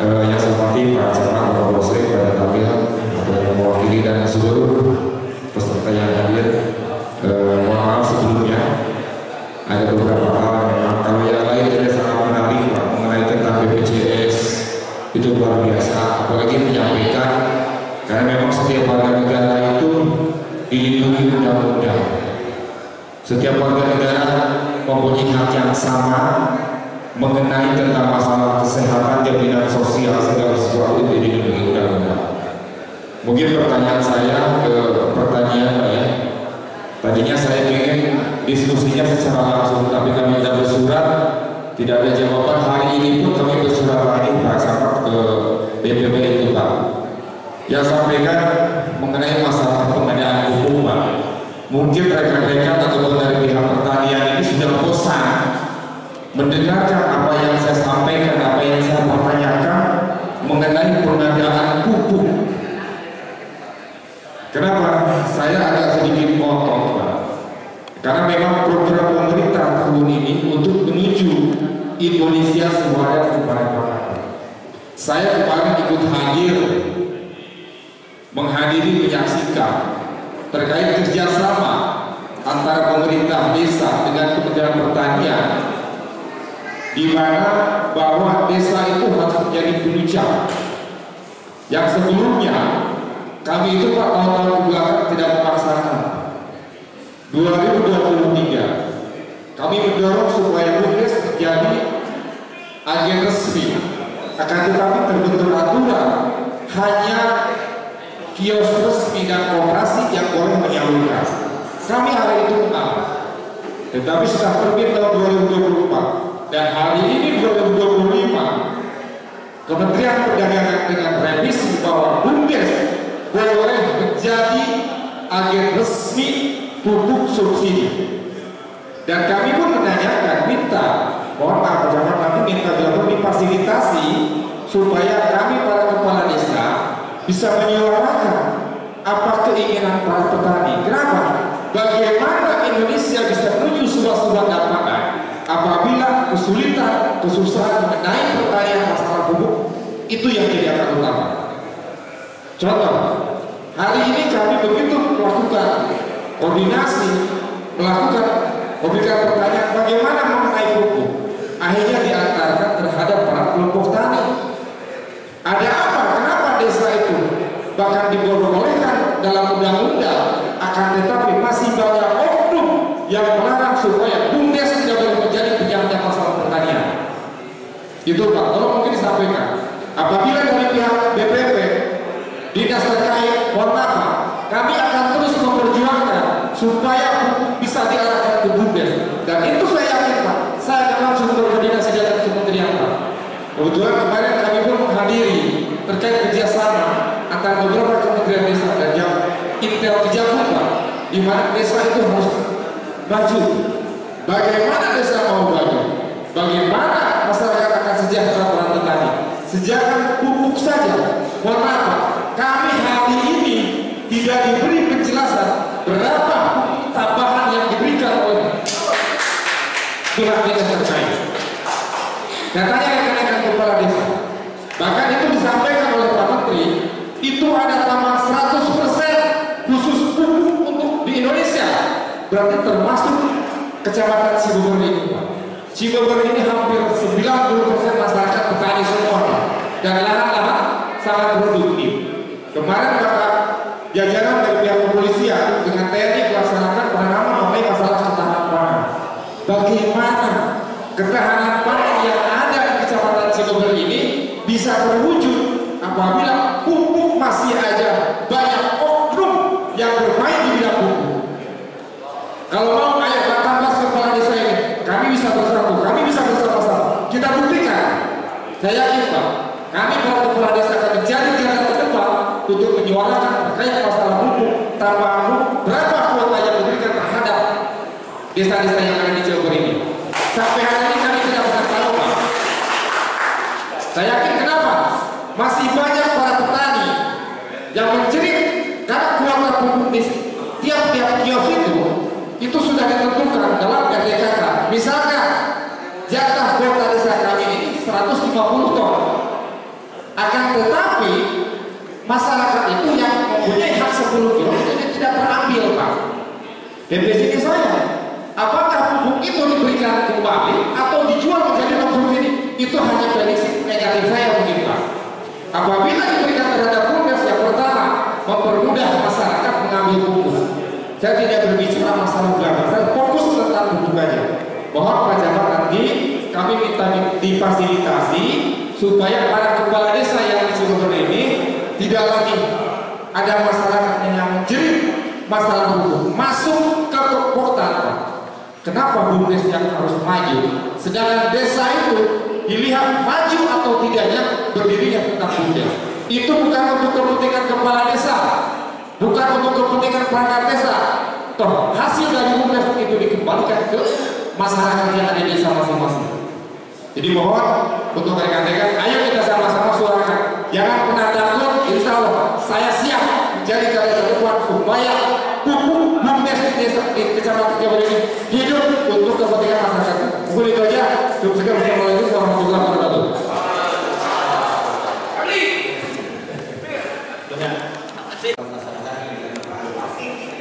yang saya hormati Pak Camat, Bapak Bosri, Pak Tamil, yang mewakili dan seluruh peserta yang hadir. Mohon maaf sebelumnya, ada beberapa hal memang kalau yang lain ada sangat menarik Pak, mengenai tentang BPJS itu luar biasa, apalagi menyampaikan karena memang setiap warga negara itu dilindungi undang-undang. Setiap warga negara mempunyai hak yang sama mengenai tentang masalah kesehatan, jaminan sosial, segala sesuatu itu dilindungi undang-undang. Mungkin pertanyaan saya ke pertanyaan Pak ya. Tadinya saya ingin diskusinya secara langsung, tapi kami sudah bersurat, tidak ada jawaban. Hari ini pun kami bersurat lagi Pak Camat ke DPP itu Pak. Yang sampaikan mengenai masalah pengadaan hukum Pak. Mungkin rekan-rekan ataupun dari pihak pertanian ini sudah bosan mendengarkan apa yang saya sampaikan, apa yang saya pertanyakan mengenai pengadaan pupuk. Kenapa saya agak sedikit potong Pak? Karena memang program pemerintah tahun ini untuk menuju Indonesia Swadaya kepada Pangan. Saya kemarin ikut hadir menghadiri menyaksikan terkait kerjasama antara pemerintah desa dengan Kementerian Pertanian, di mana bahwa desa itu harus menjadi penunjang. Yang sebelumnya kami itu Pak tahun-tahun kebelakang tidak memaksakan. 2023 kami mendorong supaya BUMDes menjadi agen resmi, akan tetapi terbentuk aturan hanya kios resmi dan koperasi yang boleh menyalurkan. Kami hari itu mengalah, tetapi sudah terbit tahun 2024 dan hari ini 2025 Kementerian Perdagangan dengan revisi bahwa BUMDes boleh menjadi agen resmi pupuk subsidi. Dan kami pun menanyakan, minta, mohon maaf, jangan kami minta dilakukan difasilitasi supaya kami para kepala desa bisa menyuarakan apa keinginan para petani. Kenapa? Bagaimana Indonesia bisa menuju sebuah pangan apabila kesulitan, kesusahan mengenai pertanian masalah pupuk itu yang jadi akar utama. Contoh, hari ini kami begitu melakukan koordinasi, memberikan pertanyaan bagaimana mengenai pupuk, akhirnya diantarkan terhadap para kelompok tani. Ada apa? Kenapa desa itu bahkan dibolehkan dalam undang-undang, akan tetapi masih banyak oknum yang melarang supaya BUMDes tidak boleh menjadi penyangga masalah pertanian. Itu Pak, tolong mungkin disampaikan. Apabila dari pihak BPP, dinas terkait, mohon maaf, kami akan terus memperjuangkan supaya pupuk bisa diarahkan ke BUMDes. Dan itu saya yakin Pak, saya akan langsung berkoordinasi dengan kementerian Pak. Kebetulan kemarin kami pun menghadiri terkait kerjasama antara beberapa kementerian desa dan yang Intel Kejagung Pak, di mana desa itu harus maju. Bagaimana desa mau maju? Bagaimana masyarakat akan sejahtera para petani? Sejak pupuk saja, mohon maaf Pak, kami hari ini tidak diberi penjelasan berapa pupuk tambahan yang diberikan oleh pihak dinas terkait. Katanya rekan-rekan kepala desa, bahkan itu disampaikan oleh Pak Menteri, itu ada tambahan 100% khusus pupuk untuk di Indonesia. Berarti termasuk Kecamatan Cibubur ini Pak. Cibubur ini hampir 90% masyarakat petani semua Pak, dan lahan-lahan sangat produktif. Kemarin Bapak jajaran dari pihak kepolisian dengan TNI melaksanakan penanganan mengenai masalah ketahanan pangan. Bagaimana ketahanan pangan yang ada di Kecamatan Cibubur ini bisa terwujud apabila pupuk masih aja banyak oknum yang bermain di bidang pupuk. Kalau mau ayo 18 kepala desa ini, kami bisa bersatu, kami bisa bersama-sama. Kita buktikan. Saya yakin Pak, kami para kepala desa akan menjadi garda terdepan untuk menyuarakan terkait masalah pupuk, tambahan pupuk, berapa kuota yang diberikan terhadap desa-desa yang ada di Cibubur ini. Sampai hari ini kami tidak pernah tahu Pak. Saya yakin kenapa? Masih banyak para petani yang menjerit karena kuota pupuk di tiap-tiap kios itu sudah ditentukan dalam RDKK. Misalkan jatah kuota desa kami ini 150 ton. masyarakat itu yang mempunyai hak 10 kilo itu tidak terambil, Pak. Dan di sini saya, apakah pupuk itu diberikan kembali atau dijual menjadi non-subsidi? Itu hanya prediksi negatif saya mungkin, Pak. Apabila diberikan terhadap BUMDes, yang pertama mempermudah masyarakat mengambil pupuk. Saya tidak berbicara masalah belakang, saya fokus tentang pupuk aja. Mohon Pak Jabat nanti kami minta difasilitasi supaya para kepala desa yang di Cirebon ini tidak lagi ada masyarakat yang menjerit masalah pupuk masuk ke kekuatan. Kenapa BUMDes yang harus maju, sedangkan desa itu dilihat maju atau tidaknya berdirinya tetap BUMDes? Itu bukan untuk kepentingan kepala desa, bukan untuk kepentingan perangkat desa. Toh hasil dari BUMDes itu dikembalikan ke masyarakat yang ada di desa masing-masing. Jadi mohon untuk rekan-rekan, ayo kita sama-sama suarakan. Jangan pernah takut, insya Allah saya siap jadi garda terdepan supaya pupuk BUMDes di desa di kecamatan Cirebon ini hidup untuk kepentingan masyarakat. Mungkin itu aja. Cukup sekian. Wassalamualaikum warahmatullahi wabarakatuh.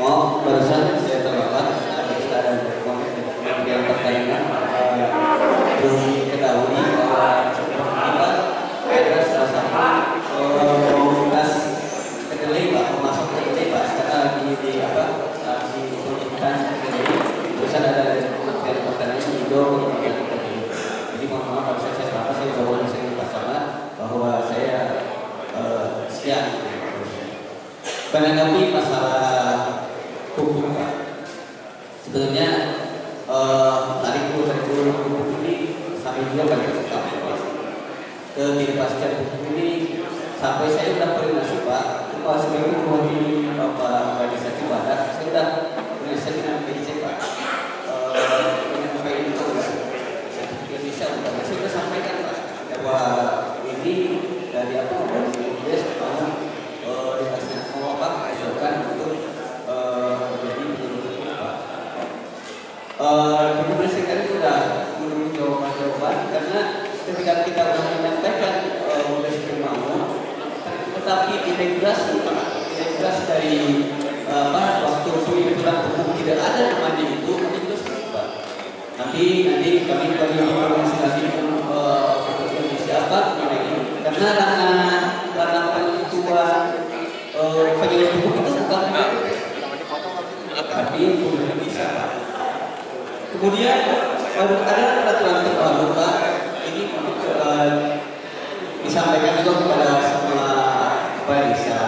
Oh, barusan saya terlambat kemudian pertanyaan belum diketahui bahwa kita ada salah satu komunitas kedelai Pak, pemasok kedelai Pak, sekarang lagi di apa lagi ditunjukkan kedelai. Barusan ada kementerian pertanian juga kemudian kedelai. Jadi mohon maaf kalau saya terlambat, saya jawab saya Pak Camat bahwa saya siap menanggapi masalah pupuk Pak. Sebetulnya tarik pupuk ini sampai juga pada ketidakpastian pupuk ini sampai saya sudah koordinasi Pak. Kalau seminggu di Bapak Desa Cibadak, saya sudah koordinasi dengan PIC Pak. Dengan PIC itu Indonesia saya sudah sampaikan Pak bahwa ini dari apa dari BUMDes dikasih mau Pak ajukan untuk menjadi penyelidik Pak. Di Presiden sudah menunggu jawaban karena ketika kita sudah menyampaikan BUMDes itu mau, tetapi integrasi dari waktu pengumpulan pupuk tidak ada namanya itu Pak. Nanti kami koordinasi lagi dengan siapa ini karena ketua penyelidik pupuk itu bukan tapi bisa Pak. Kemudian ada peraturan terbaru Pak, ini disampaikan juga kepada semua kepala desa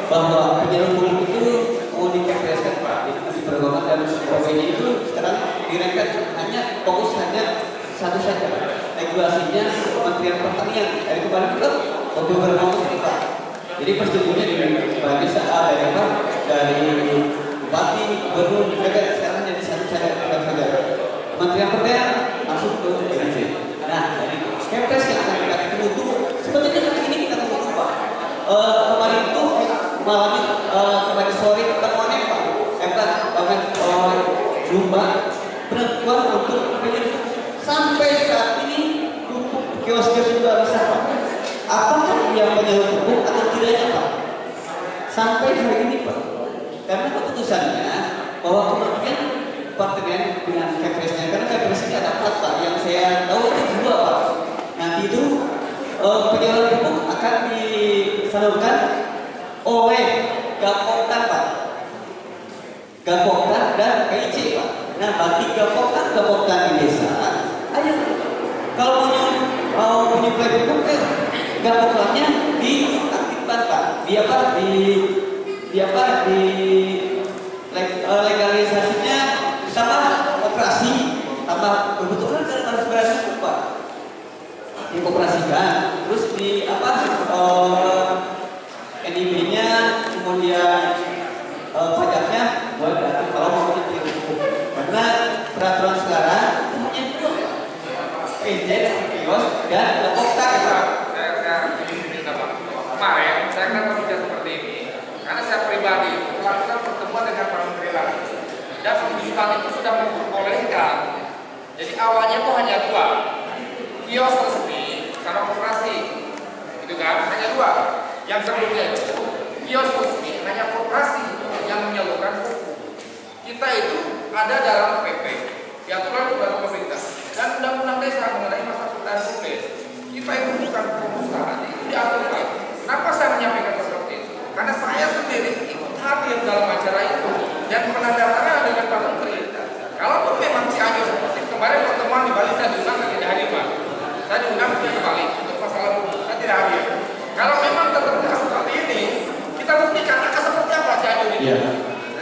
bahwa penyalur pupuk itu mau diperpreskan Pak, itu diperlukan dan sebagainya itu sekarang direkat fokus hanya satu saja regulasinya Kementerian Pertanian dari kemarin itu beberapa menteri Pak. Jadi persetujuannya di kepala desa dari apa dari bupati, gubernur, mereka sekarang jadi satu saja. Kementerian Pertanian masuk ke DPC. Nah, dari Kepres yang akan kita tunggu sebetulnya hari ini kita tunggu Pak. Kemarin itu malam kemarin sore pertemuannya Pak, jumpa penentuan untuk penyelidik sampai saat ini pupuk kios-kios sudah bisa Pak. Apakah dia penyalur pupuk atau tidaknya Pak? Sampai hari ini Pak. Karena keputusannya bahwa kemudian pertanian dengan Kepresnya, karena Kepresnya ada 4 Pak, yang saya tahu itu 2 Pak. Nanti itu penyaluran pupuk akan disalurkan oleh Gapoktan Pak, Gapoktan dan PIC Pak. Nah bagi Gapoktan di desa, ayo kalau mau menyuplai pupuk Gapoktannya diaktifkan Pak, legalisasinya sama operasi tambah kebetulan harus berhasil Pak dioperasikan terus di NIB-nya kemudian pajaknya buat kalau mau pupuk karena peraturan sekarang hanya 2 PJ, kios dan Gapoktan. Kemarin saya kan berbicara seperti ini karena saya pribadi melakukan pertemuan dengan para menteri lain dan pembicaraan itu sudah memperbolehkan. Jadi awalnya itu hanya 2 kios resmi sama koperasi, gitu kan, hanya 2. Yang sebelumnya itu kios ini hanya koperasi yang menyalurkan pupuk. Kita itu ada dalam PP, diaturkan oleh pemerintah dan undang-undang desa mengenai masa pertanian sukses. Kita itu bukan pengusaha, itu diaturkan. Kenapa saya menyampaikan seperti itu? Karena saya sendiri ikut hadir dalam acara itu dan penandatangan dengan Pak Menteri. Kalaupun memang Cianjur seperti itu, kemarin pertemuan di Bali saya diundang tidak hadir Pak. Saya diundang ke Bali untuk masalah pupuk, saya tidak hadir. Kalau memang terjadi seperti ini, kita buktikan akan seperti apa Cianjur ini. Iya.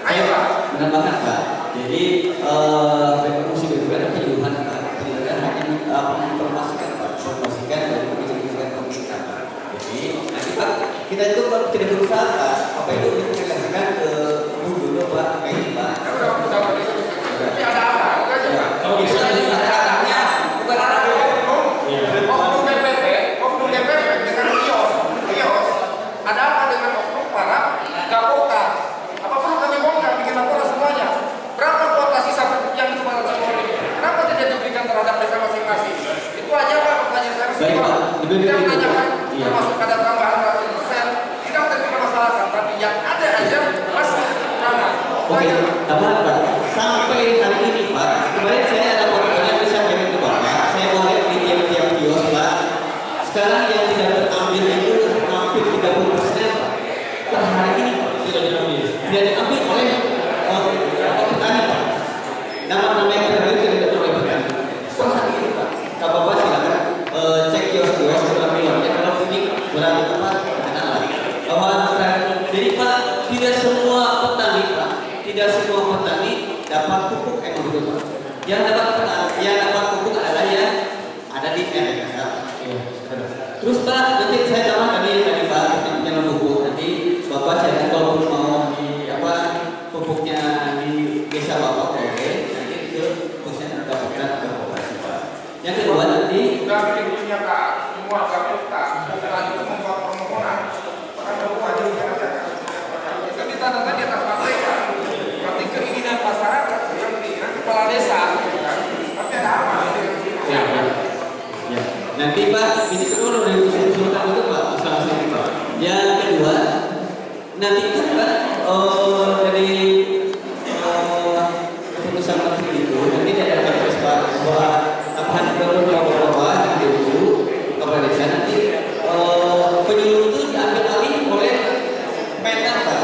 Ayo Pak. Benar banget Pak. Jadi fungsi BPN penyuluhan Pak. Penyuluhan hanya menginformasikan Pak, informasikan dari kebijakan pemerintah Pak. Jadi nanti Pak, kita itu kalau tidak berusaha Pak, apa itu menjelaskan ke dulu Pak, kayak ini Pak. Tapi ada apa? Itu aja Pak. Kalau bisa ada datanya, bukan ada oknum BPP dengan kios. Ada apa dengan oknum para gapokan? Apa perlu kami bongkar bikin laporan semuanya? Berapa kuota sisa pupuk yang di Semarang ini? Kenapa tidak diberikan terhadap desa masing-masing? Itu aja Pak pertanyaan saya. Baik Pak, Tidak menanyakan termasuk ada tambahan 100%. Tidak terjadi masalah, tapi yang ada aja masih kekurangan. Oke, tambahan Pak. Sampai hari ini Pak, kemarin saya ada laporan yang bisa kirim ke Bapak. Saya mau lihat di tiap-tiap kios Pak. Sekarang yang tidak terambil itu hampir 30% per hari ini tidak diambil oleh petani Pak. Nama-nama yang terakhir tidak diambil oleh petani. Per hari ini Pak. Kak Bapak silakan cek kios-kios terlebih-lebihnya kalau ini berada tempat kenalan. Bahwa jadi Pak, tidak semua petani Pak, tidak semua petani dapat pupuk begitu Pak. Yang dapat pupuk adalah yang ada di RDK. Terus Pak, nanti saya tambah tadi Pak yang pupuk nanti Bapak saya kalau mau di pupuknya di desa Bapak oke, nanti itu khususnya dapatkan ke koperasi Pak. Yang kedua nanti sudah bikinnya Pak, semua gapokta setelah itu membuat permohonan karena wajib itu ditandakan di atas materi Pak. Berarti keinginan masyarakat yang kepala desa, tapi ada apa? Ya. Nanti Pak, ini kedua udah diusulkan itu Pak, masalah ini Pak. Yang kedua, nanti itu Pak dari keputusan menteri itu nanti ada capres Pak bahwa tambahan bawah nanti itu kepala desa nanti penyuluh itu diambil alih oleh Mendak Pak.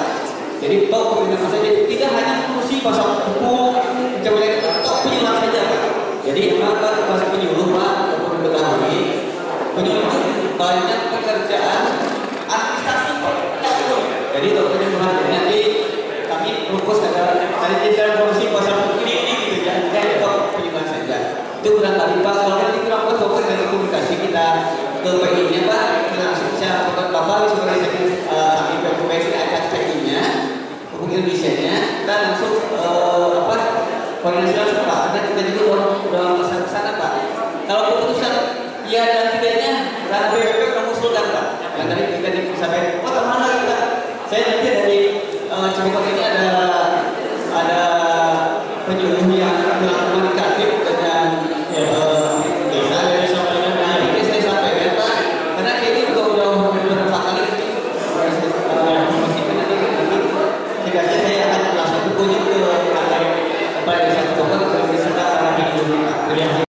Jadi Pak pemerintah saja tidak hanya fungsi pasal hukum, jabatan atau penyuluhan saja Pak. Jadi memang Pak masih penyuluh Pak untuk mengetahui penyuluh itu banyak pekerjaan administrasi Pak. Jadi untuk penyuluhan nanti kami fokus pada dari dalam fungsi pasal hukum ini gitu ya, tidak untuk penyuluhan saja. Itu barangkali Pak kalau nanti kita fokus dari komunikasi kita ke PI-nya Pak, kita langsung bisa Bapak sebagai kami PI akan PI-nya, Pupuk Indonesia-nya, kita langsung koordinasi langsung Pak, karena kita juga udah masa kesana Pak. Kalau keputusan ya dan tidaknya, dan BPP mengusulkan Pak. Yang tadi kita disampaikan, mana kita? Saya nanti dari Cibubur ini ada